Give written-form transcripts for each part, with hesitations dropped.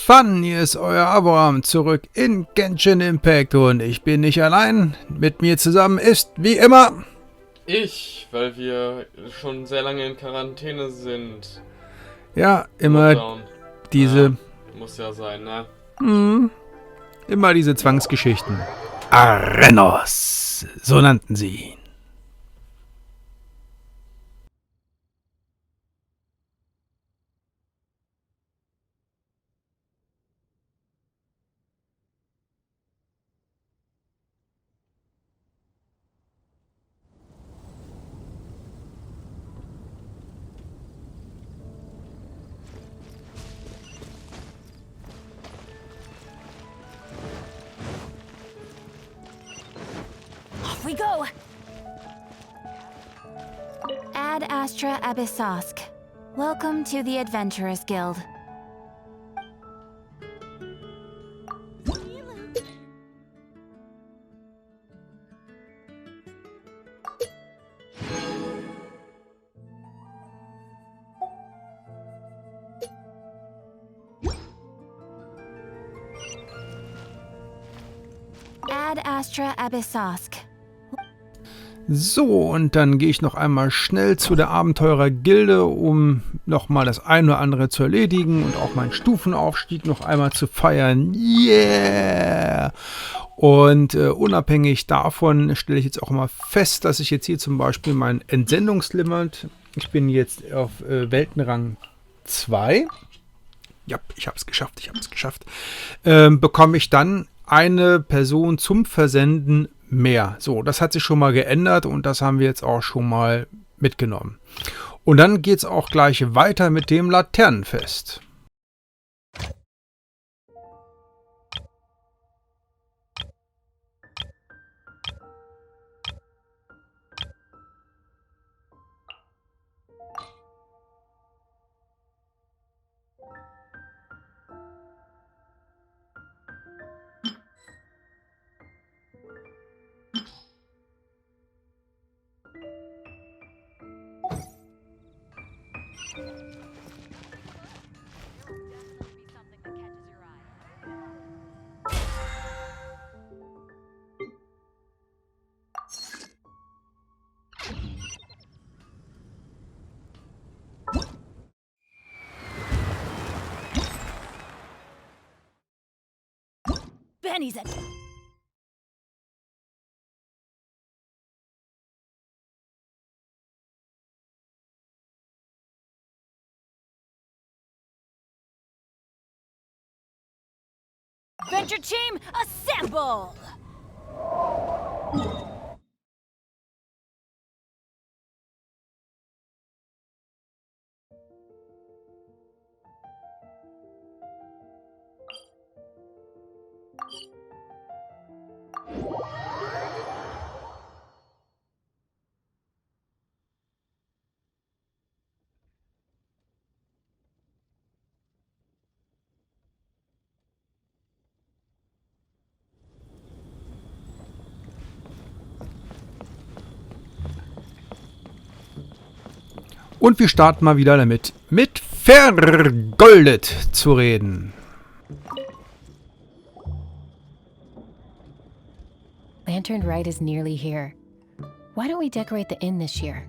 Fun, hier ist euer Avoram zurück in Genshin Impact und ich bin nicht allein. Mit mir zusammen ist, wie immer, weil wir schon sehr lange in Quarantäne sind. Ja, immer Lockdown. diese... Ja, muss ja sein, ne? Immer diese Zwangsgeschichten. Arennos, so nannten sie ihn. We go! Ad Astra Abyssosk. Welcome to the Adventurers Guild. Ad Astra Abyssosk. So, und dann gehe ich noch einmal schnell zu der Abenteurergilde, um nochmal das eine oder andere zu erledigen und auch meinen Stufenaufstieg noch einmal zu feiern. Yeah! Und unabhängig davon stelle ich jetzt auch mal fest, dass ich jetzt hier zum Beispiel mein Entsendungslimit, ich bin jetzt auf Weltenrang 2. Ja, ich habe es geschafft. Bekomme ich dann eine Person zum Versenden mehr. So, das hat sich schon mal geändert und das haben wir jetzt auch schon mal mitgenommen. Und dann geht es auch gleich weiter mit dem Laternenfest. Benny's it. Venture team, assemble! Und wir starten mal wieder damit, mit vergoldet zu reden. Lantern Rite is nearly here. Why don't we decorate the inn this year?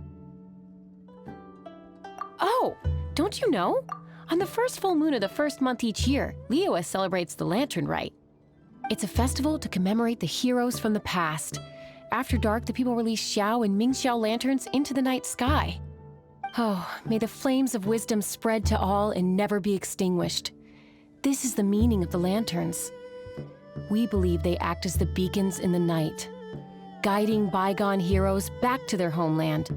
Oh, don't you know? On the first full moon of the first month each year, Liyue celebrates the Lantern Rite. It's a festival to commemorate the heroes from the past. After dark, the people release Xiao and Mingxiao lanterns into the night sky. Oh, may the flames of wisdom spread to all and never be extinguished. This is the meaning of the lanterns. We believe they act as the beacons in the night, guiding bygone heroes back to their homeland.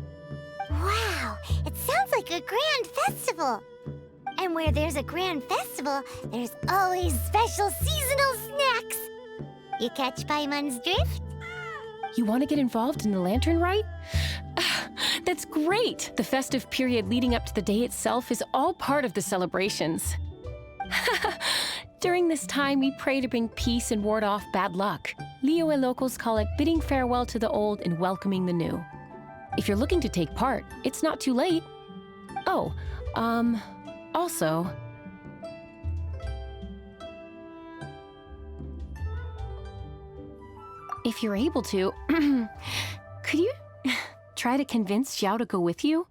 Wow, it sounds like a grand festival. And where there's a grand festival, there's always special seasonal snacks. You catch Paimon's drift? You want to get involved in the Lantern Rite? That's great! The festive period leading up to the day itself is all part of the celebrations. During this time, we pray to bring peace and ward off bad luck. Liyue locals call it bidding farewell to the old and welcoming the new. If you're looking to take part, it's not too late. Oh, also... If you're able to, could you try to convince Xiao to go with you?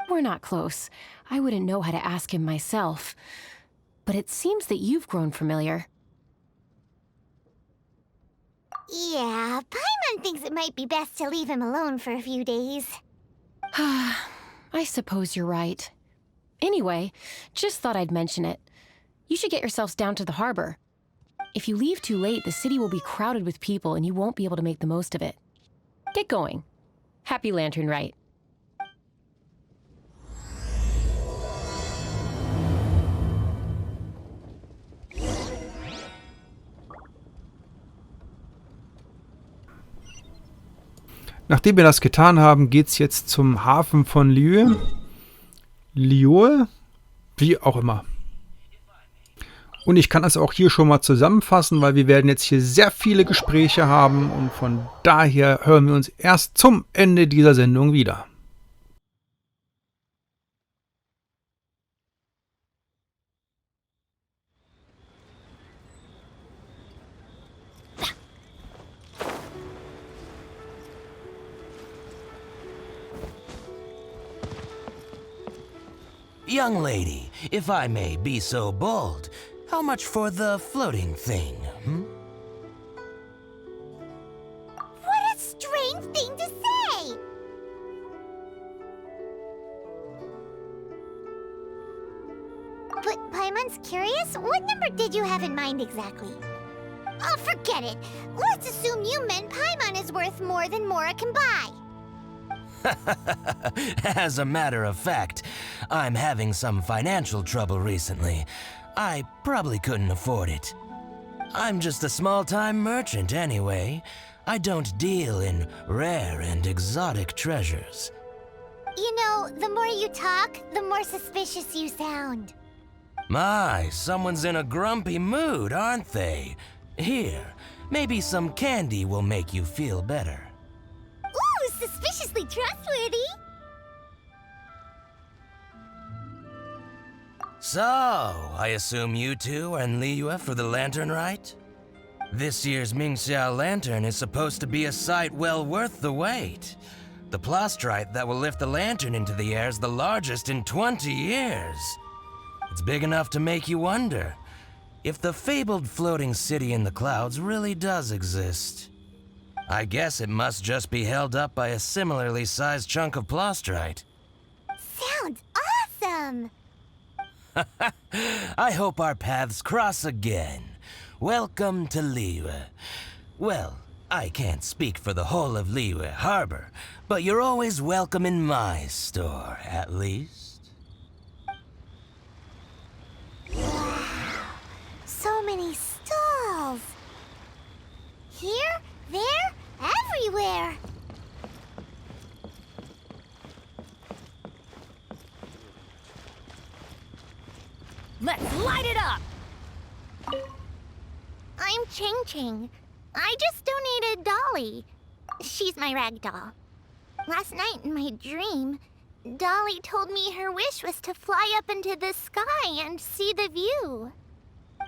We're not close. I wouldn't know how to ask him myself. But it seems that you've grown familiar. Yeah, Paimon thinks it might be best to leave him alone for a few days. I suppose you're right. Anyway, just thought I'd mention it. You should get yourselves down to the harbor. If you leave too late, the city will be crowded with people and you won't be able to make the most of it. Get going. Happy Lantern Rite. Nachdem wir das getan haben, geht es jetzt zum Hafen von Liyue. Liyue? Wie auch immer. Und ich kann das auch hier schon mal zusammenfassen, weil wir werden jetzt hier sehr viele Gespräche haben und von daher hören wir uns erst zum Ende dieser Sendung wieder. Young lady, if I may be so bold, how much for the floating thing, What a strange thing to say! But Paimon's curious? What number did you have in mind exactly? Oh, forget it. Let's assume you meant Paimon is worth more than Mora can buy. As a matter of fact, I'm having some financial trouble recently. I probably couldn't afford it. I'm just a small-time merchant anyway. I don't deal in rare and exotic treasures. You know, the more you talk, the more suspicious you sound. My, someone's in a grumpy mood, aren't they? Here, maybe some candy will make you feel better. Ooh, suspiciously trustworthy. So, I assume you two are in Liyue for the Lantern Rite? This year's Mingxiao Lantern is supposed to be a sight well worth the wait. The plastrite that will lift the lantern into the air is the largest in 20 years. It's big enough to make you wonder if the fabled floating city in the clouds really does exist. I guess it must just be held up by a similarly sized chunk of plastrite. Sounds awesome. I hope our paths cross again. Welcome to Liyue. Well, I can't speak for the whole of Liyue Harbor, but you're always welcome in my store, at least. Wow, so many stalls. Here, there, everywhere. Let's light it up! I'm Ching Ching. I just donated Dolly. She's my rag doll. Last night in my dream, Dolly told me her wish was to fly up into the sky and see the view.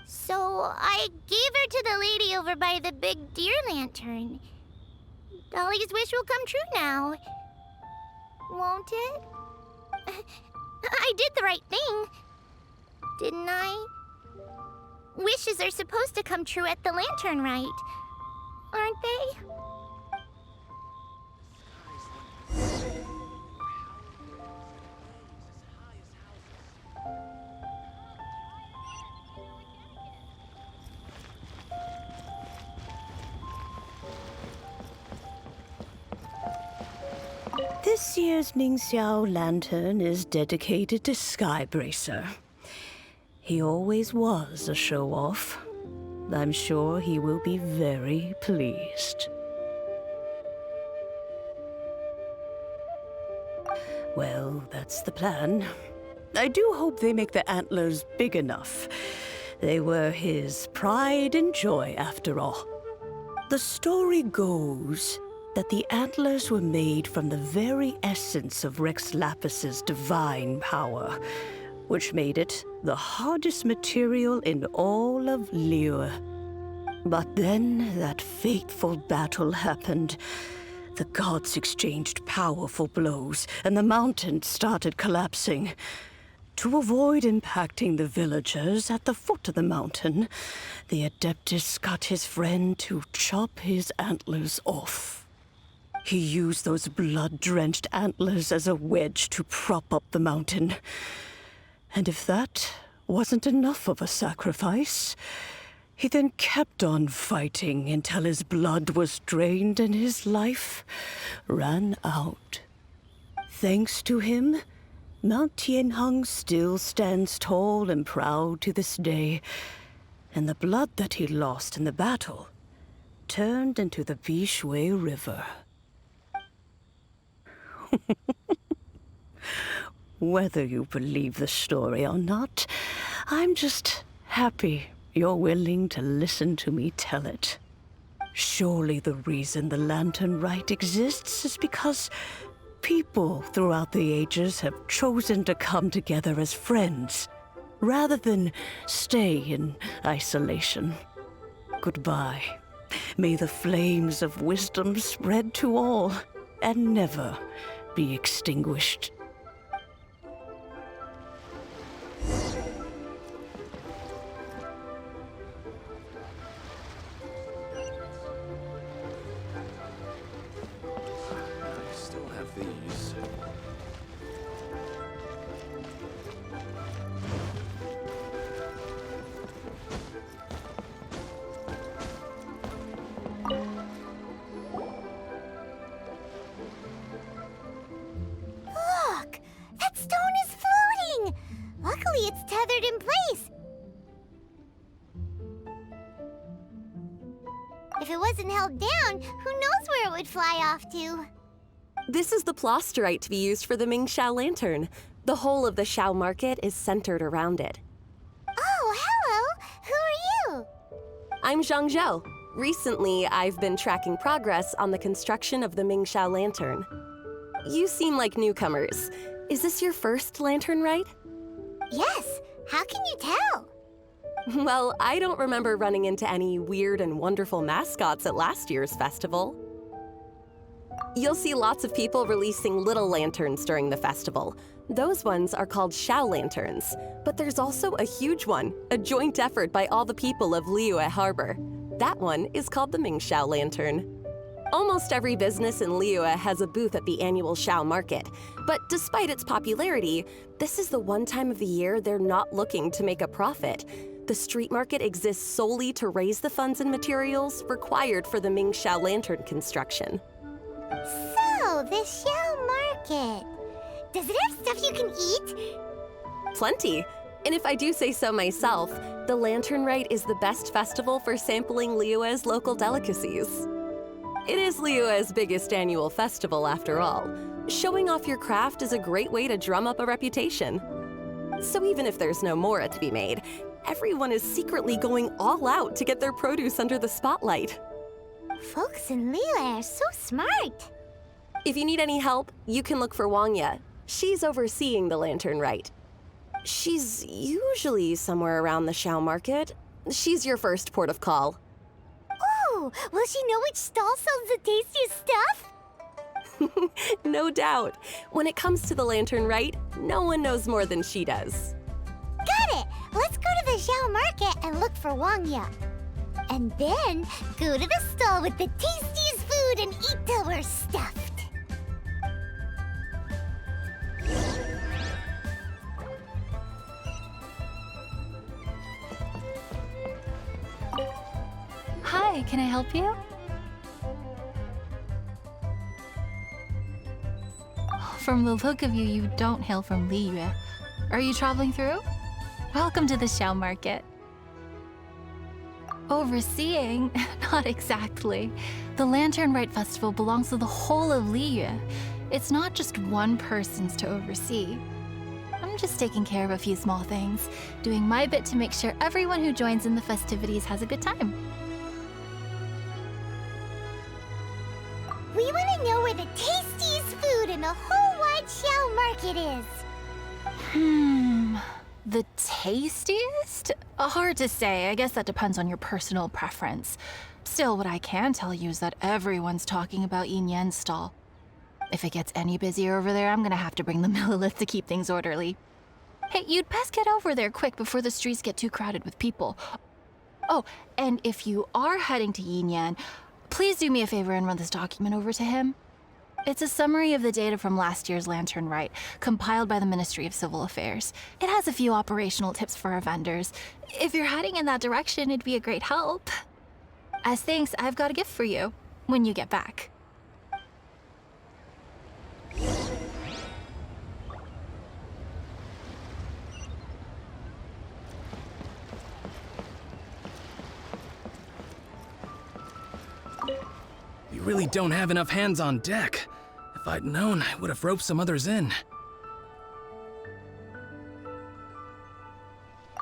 So I gave her to the lady over by the big deer lantern. Dolly's wish will come true now. Won't it? I did the right thing, didn't I? Wishes are supposed to come true at the Lantern Rite, aren't they? This year's Mingxiao Lantern is dedicated to Skybracer. He always was a show-off. I'm sure he will be very pleased. Well, that's the plan. I do hope they make the antlers big enough. They were his pride and joy, after all. The story goes that the antlers were made from the very essence of Rex Lapis's divine power, which made it the hardest material in all of Liyue. But then that fateful battle happened. The gods exchanged powerful blows, and the mountain started collapsing. To avoid impacting the villagers at the foot of the mountain, the Adeptus got his friend to chop his antlers off. He used those blood-drenched antlers as a wedge to prop up the mountain. And if that wasn't enough of a sacrifice, he then kept on fighting until his blood was drained and his life ran out. Thanks to him, Mount Tianheng still stands tall and proud to this day, and the blood that he lost in the battle turned into the Bishui River. Whether you believe the story or not, I'm just happy you're willing to listen to me tell it. Surely the reason the Lantern Rite exists is because people throughout the ages have chosen to come together as friends, rather than stay in isolation. Goodbye. May the flames of wisdom spread to all, and never be extinguished. Look! That stone is floating! Luckily, it's tethered in place. If it wasn't held down, who knows where it would fly off to? This is the plasterite to be used for the Mingxiao lantern. The whole of the Xiao market is centered around it. Oh, hello! Who are you? I'm Zhang Zhou. Recently, I've been tracking progress on the construction of the Mingxiao lantern. You seem like newcomers. Is this your first lantern rite? Yes. How can you tell? Well, I don't remember running into any weird and wonderful mascots at last year's festival. You'll see lots of people releasing little lanterns during the festival. Those ones are called Xiao lanterns. But there's also a huge one, a joint effort by all the people of Liyue Harbor. That one is called the Mingxiao lantern. Almost every business in Liyue has a booth at the annual Xiao market. But despite its popularity, this is the one time of the year they're not looking to make a profit. The street market exists solely to raise the funds and materials required for the Mingxiao lantern construction. So, the Xiao market. Does it have stuff you can eat? Plenty. And if I do say so myself, the Lantern Rite is the best festival for sampling Liyue's local delicacies. It is Liyue's biggest annual festival, after all. Showing off your craft is a great way to drum up a reputation. So even if there's no mora to be made, everyone is secretly going all out to get their produce under the spotlight. Folks in Liyue are so smart. If you need any help, you can look for Wangya. She's overseeing the Lantern Rite. She's usually somewhere around the Xiao market. She's your first port of call. Oh, will she know which stall sells the tastiest stuff? No doubt. When it comes to the Lantern Rite, no one knows more than she does. Got it! Let's go to the Xiao market and look for Wangya. And then go to the stall with the tastiest food and eat till we're stuffed. Hi, can I help you? From the look of you, you don't hail from Liyue. Are you traveling through? Welcome to the Xiao market. Overseeing? Not exactly. The Lantern Rite Festival belongs to the whole of Liyue. It's not just one person's to oversee. I'm just taking care of a few small things, doing my bit to make sure everyone who joins in the festivities has a good time. We want to know where the tastiest food in the whole wide Xiao market is. The tastiest? Hard to say. I guess that depends on your personal preference. Still, what I can tell you is that everyone's talking about Yin Yan's stall. If it gets any busier over there, I'm gonna have to bring the Millilith to keep things orderly. Hey, you'd best get over there quick before the streets get too crowded with people. Oh, and if you are heading to Yin Yan, please do me a favor and run this document over to him. It's a summary of the data from last year's Lantern Rite, compiled by the Ministry of Civil Affairs. It has a few operational tips for our vendors. If you're heading in that direction, it'd be a great help. As thanks, I've got a gift for you when you get back. We really don't have enough hands on deck. If I'd known, I would have roped some others in.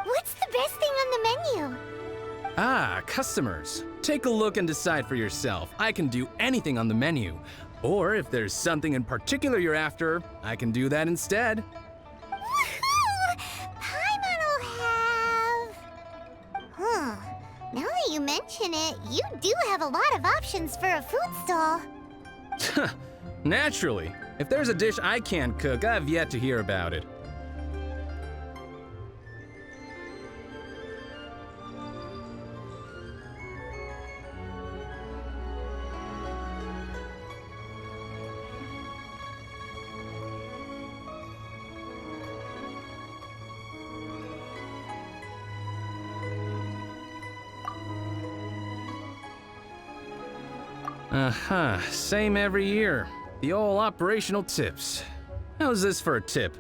What's the best thing on the menu? Ah, customers. Take a look and decide for yourself. I can do anything on the menu. Or if there's something in particular you're after, I can do that instead. Woohoo! Paimon will have... Huh. Now that you mention it, you do have a lot of options for a food stall. Naturally. If there's a dish I can't cook, I've yet to hear about it. Same every year. The old operational tips. How's this for a tip?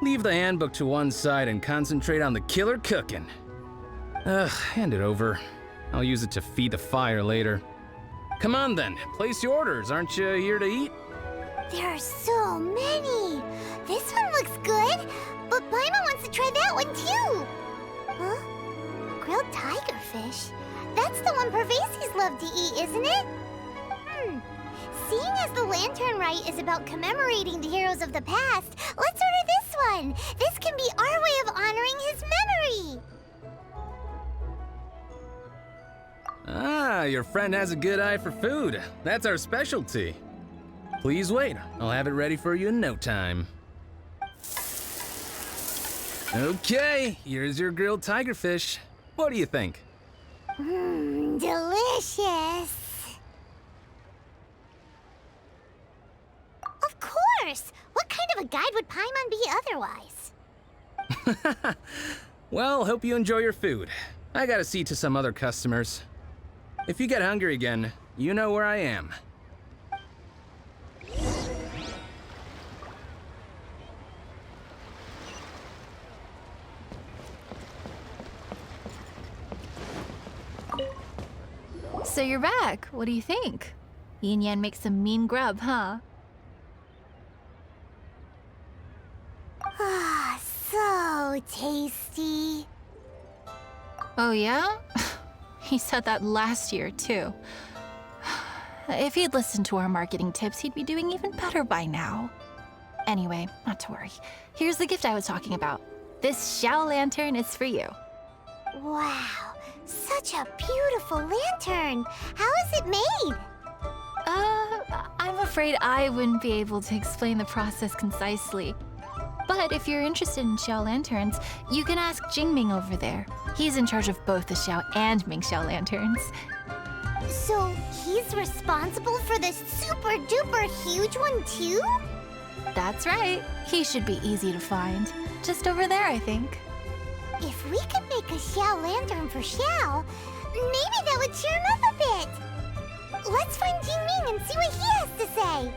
Leave the handbook to one side and concentrate on the killer cooking. Hand it over. I'll use it to feed the fire later. Come on then, place your orders. Aren't you here to eat? There are so many. This one looks good, but Paimon wants to try that one too. Huh? Grilled tigerfish. That's the one Pervases love to eat, isn't it? Seeing as the Lantern Rite is about commemorating the heroes of the past, let's order this one. This can be our way of honoring his memory. Ah, your friend has a good eye for food. That's our specialty. Please wait. I'll have it ready for you in no time. Okay, here's your grilled tigerfish. What do you think? Delicious. Of course! What kind of a guide would Paimon be otherwise? Well, hope you enjoy your food. I gotta see to some other customers. If you get hungry again, you know where I am. So you're back. What do you think? Yin Yan makes some mean grub, huh? Ah, so tasty. Oh yeah? He said that last year, too. If he'd listened to our marketing tips, he'd be doing even better by now. Anyway, not to worry. Here's the gift I was talking about. This Xiao lantern is for you. Wow, such a beautiful lantern. How is it made? I'm afraid I wouldn't be able to explain the process concisely. But if you're interested in Xiao lanterns, you can ask Jingming over there. He's in charge of both the Xiao and Mingxiao lanterns. So he's responsible for this super duper huge one too? That's right. He should be easy to find. Just over there, I think. If we could make a Xiao lantern for Xiao, maybe that would cheer him up a bit. Let's find Jingming and see what he has to say.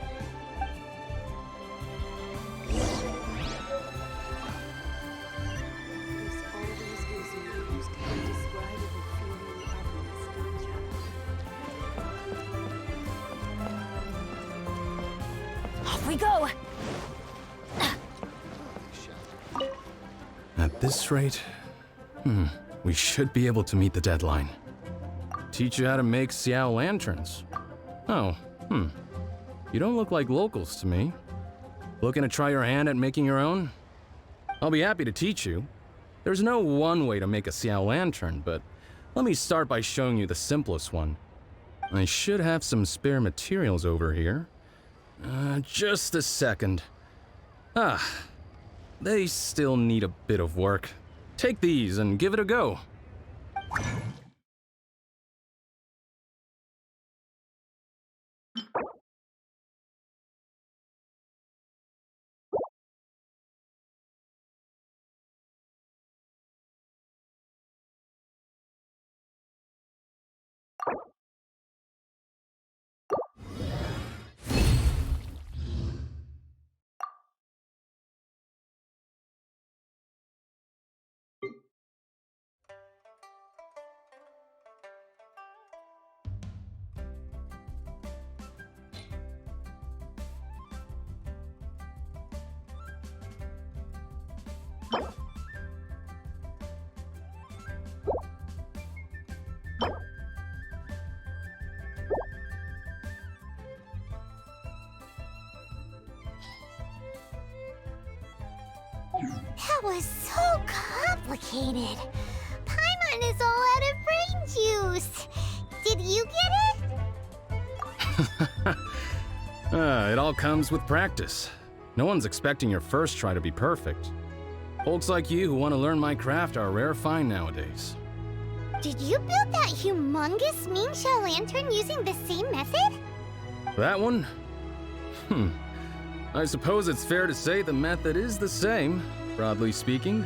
Off we go! At this rate, we should be able to meet the deadline. Teach you how to make Xiao lanterns. Oh, You don't look like locals to me. Looking to try your hand at making your own? I'll be happy to teach you. There's no one way to make a Xiao lantern, but let me start by showing you the simplest one. I should have some spare materials over here. Just a second. They still need a bit of work. Take these and give it a go. That was so complicated. Paimon is all out of brain juice. Did you get it? It all comes with practice. No one's expecting your first try to be perfect. Folks like you who want to learn my craft are a rare find nowadays. Did you build that humongous Mingxiao lantern using the same method? That one? I suppose it's fair to say the method is the same, broadly speaking.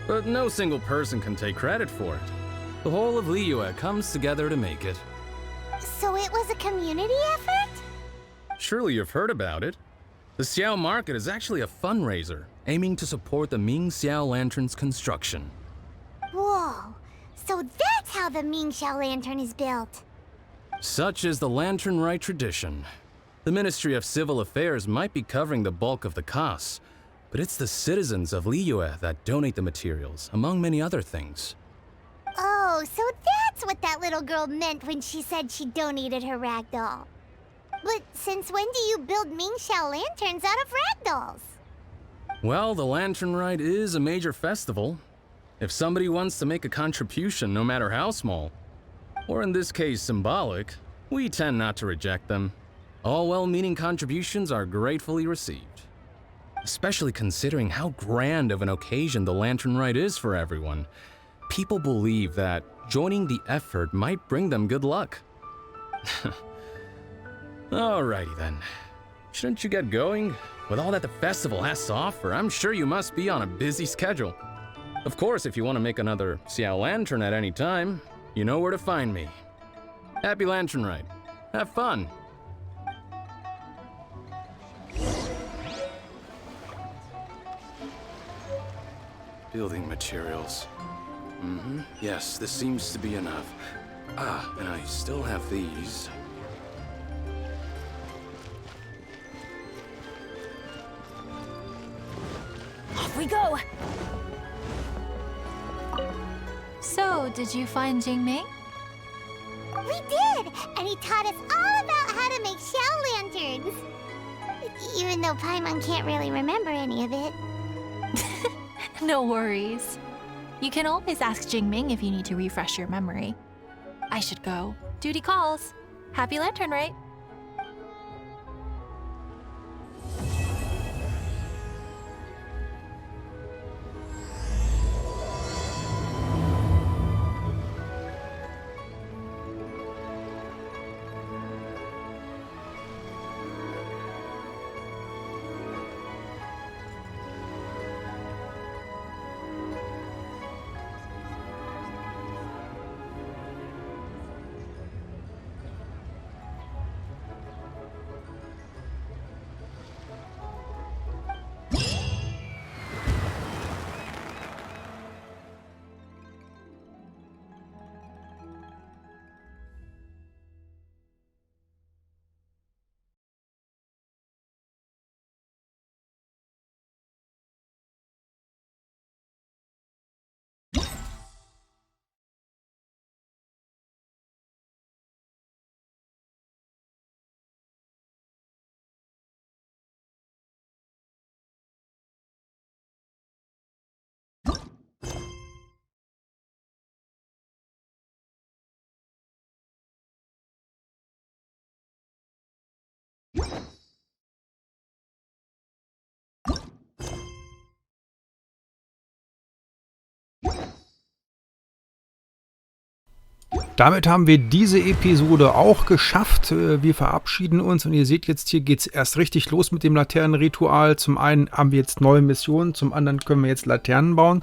But no single person can take credit for it. The whole of Liyue comes together to make it. So it was a community effort? Surely you've heard about it. The Xiao Market is actually a fundraiser aiming to support the Ming Xiao Lantern's construction. Whoa, so that's how the Mingxiao lantern is built. Such is the Lantern Rite tradition. The Ministry of Civil Affairs might be covering the bulk of the costs, but it's the citizens of Liyue that donate the materials, among many other things. Oh, so that's what that little girl meant when she said she donated her ragdoll. But since when do you build Mingxiao lanterns out of ragdolls? Well, the Lantern Rite is a major festival. If somebody wants to make a contribution, no matter how small, or in this case symbolic, we tend not to reject them. All well-meaning contributions are gratefully received. Especially considering how grand of an occasion the Lantern Rite is for everyone. People believe that joining the effort might bring them good luck. Alrighty then. Shouldn't you get going? With all that the festival has to offer, I'm sure you must be on a busy schedule. Of course, if you want to make another Xiao Lantern at any time, you know where to find me. Happy Lantern Rite. Have fun. Building materials. Yes, this seems to be enough. And I still have these. Off we go! So, did you find Jingming? We did! And he taught us all about how to make Xiao lanterns. Even though Paimon can't really remember any of it. No worries. You can always ask Jingming if you need to refresh your memory. I should go. Duty calls. Happy Lantern Rite. Damit haben wir diese Episode auch geschafft. Wir verabschieden uns und ihr seht jetzt, hier geht es erst richtig los mit dem Laternenritual. Zum einen haben wir jetzt neue Missionen, zum anderen können wir jetzt Laternen bauen.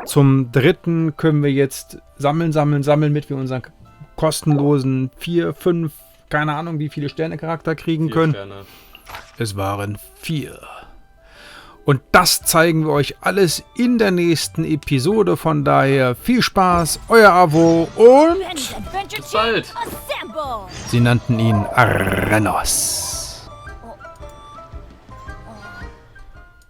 Zum dritten können wir jetzt sammeln, mit wir unseren kostenlosen 4, 5, keine Ahnung, wie viele Sterne-Charakter kriegen 4 können. Sterne. Es waren 4. Und das zeigen wir euch alles in der nächsten Episode. Von daher viel Spaß, euer Avo und Bis bald. sie nannten ihn Arennos.